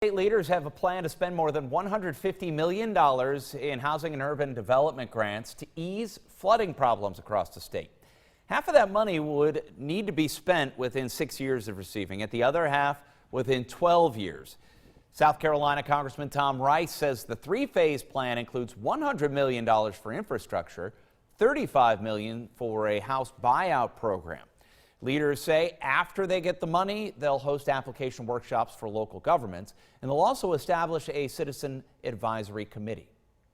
State leaders have a plan to spend more than $150 million in housing and urban development grants to ease flooding problems across the state. Half of that money would need to be spent within 6 years of receiving it, the other half within 12 years. South Carolina Congressman Tom Rice says the three-phase plan includes $100 million for infrastructure, $35 million for a house buyout program. Leaders say after they get the money, they'll host application workshops for local governments, and they'll also establish a citizen advisory committee.